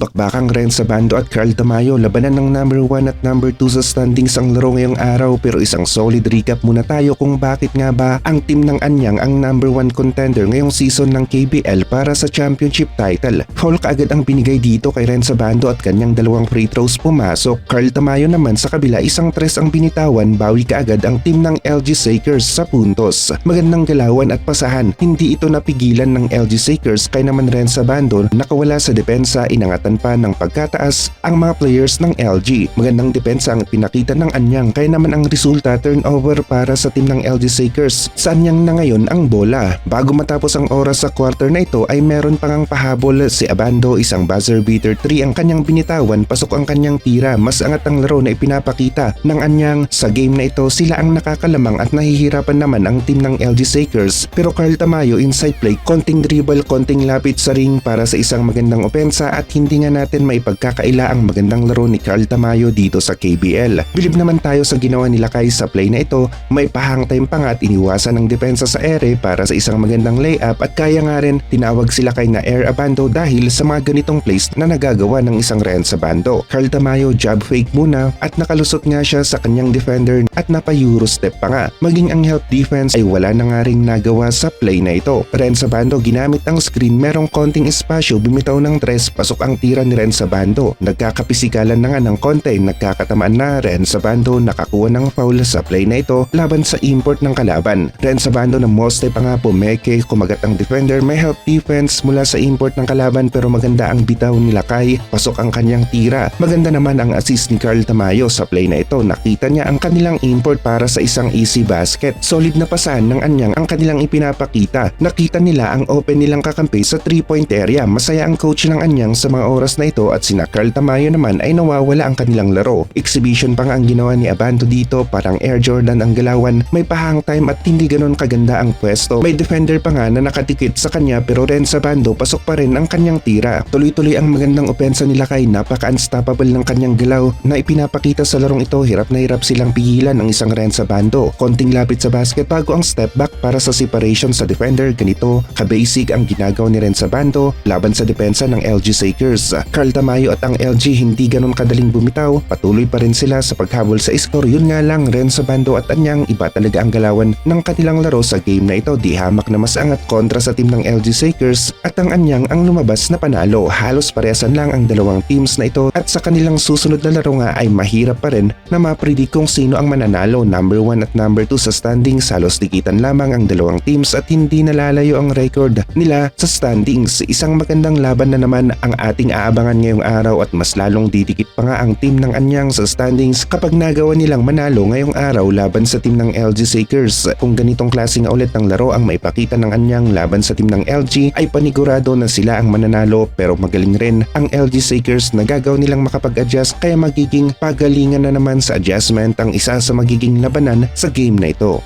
Bakbakang Renza Bando at Carl Tamayo, labanan ng number 1 at number 2 sa standings ang laro ngayong araw, pero isang solid recap muna tayo kung bakit nga ba ang team ng Anyang ang number 1 contender ngayong season ng KBL para sa championship title. Foul kaagad ang binigay dito kay Renza Bando at kanyang dalawang free throws pumasok. Carl Tamayo naman sa kabila, isang tres ang binitawan, bawi kaagad ang team ng LG Sakers sa puntos. Magandang galawan at pasahan, hindi ito napigilan ng LG Sakers, kaya naman Renza Bando nakawala sa depensa, inangatan pa ng pagkataas ang mga players ng LG. Magandang depensa ang pinakita ng Anyang, kaya naman ang resulta turnover para sa team ng LG Sakers. Sa Anyang na ngayon ang bola. Bago matapos ang oras sa quarter na ito ay meron pang pahabol si Abando, isang buzzer beater 3 ang kanyang binitawan, pasok ang kanyang tira. Mas angat ang laro na ipinapakita ng Anyang. Sa game na ito sila ang nakakalamang at nahihirapan naman ang team ng LG Sakers, pero Carl Tamayo inside play, konting dribble, konting lapit sa ring para sa isang magandang opensa at hindi nga natin maipagkakaila ang magandang laro ni Carl Tamayo dito sa KBL. Bilib naman tayo sa ginawa nila Kai sa play na ito, may pahang time pa nga at iniwasan ng depensa sa ere para sa isang magandang layup at kaya nga rin tinawag sila kay na Air Abando dahil sa mga ganitong plays na nagagawa ng isang Renza Bando. Carl Tamayo jab fake muna at nakalusot nga siya sa kanyang defender at napa-euro step pa nga. Maging ang help defense ay wala na nga rin nagawa sa play na ito. Renza Bando ginamit ang screen, merong konting espasyo, bimitaw ng tres, pasok ang tira ni Renza Bando. Nagkakapisikalan na nga ng konti, nagkakatamaan na. Renza Bando nakakuha ng foul sa play na ito laban sa import ng kalaban. Renza Bando na moste pa nga pumeke, kumagat ang defender, may help defense mula sa import ng kalaban pero maganda ang bitaw nila Kai, pasok ang kanyang tira. Maganda naman ang assist ni Carl Tamayo sa play na ito, nakita niya ang kanilang import para sa isang easy basket. Solid na pasahan ng Anyang ang kanilang ipinapakita. Nakita nila ang open nilang kakampi sa 3-point area. Masaya ang coach ng Anyang sa mga oras na ito at sina Carl Tamayo naman ay nawawala ang kanilang laro. Exhibition pa nga ang ginawa ni Abando dito, parang Air Jordan ang galawan, may pahang time at hindi ganon kaganda ang pwesto. May defender pa nga na nakatikit sa kanya pero Renza Bando pasok pa rin ang kanyang tira. Tuloy-tuloy ang magandang opensa nila Kai, napaka-unstoppable ng kanyang galaw na ipinapakita sa larong ito. Hirap na hirap silang pigilan ng isang Renza Bando. Konting lapit sa basket bago ang step back para sa separation sa defender. Ganito ka-basic ang ginagawa ni Renza Bando laban sa depensa ng LG Sakers. Carl Tamayo at ang LG hindi ganon kadaling bumitaw, patuloy pa rin sila sa paghabol sa score. Yun nga lang, Renza Bando at Anyang iba talaga ang galawan ng kanilang laro sa game na ito. Di hamak na mas angat kontra sa team ng LG Sakers at ang Anyang ang lumabas na panalo. Halos parehasan lang ang dalawang teams na ito at sa kanilang susunod na laro nga ay mahirap pa rin na mapredict kung sino ang mananalo. Number 1 at number 2 sa standings, halos dikitan lamang ang dalawang teams at hindi nalalayo ang record nila sa standings. Isang magandang laban na naman ang ating aabangan ngayong araw at mas lalong didikit pa nga ang team ng Anyang sa standings kapag nagawa nilang manalo ngayong araw laban sa team ng LG Sakers. Kung ganitong klase nga ulit ng laro ang maipakita ng Anyang laban sa team ng LG ay panigurado na sila ang mananalo, pero magaling rin ang LG Sakers na gagaw nilang makapag-adjust, kaya magiging pagalingan na naman sa adjustment ang isa sa magiging labanan sa game na ito.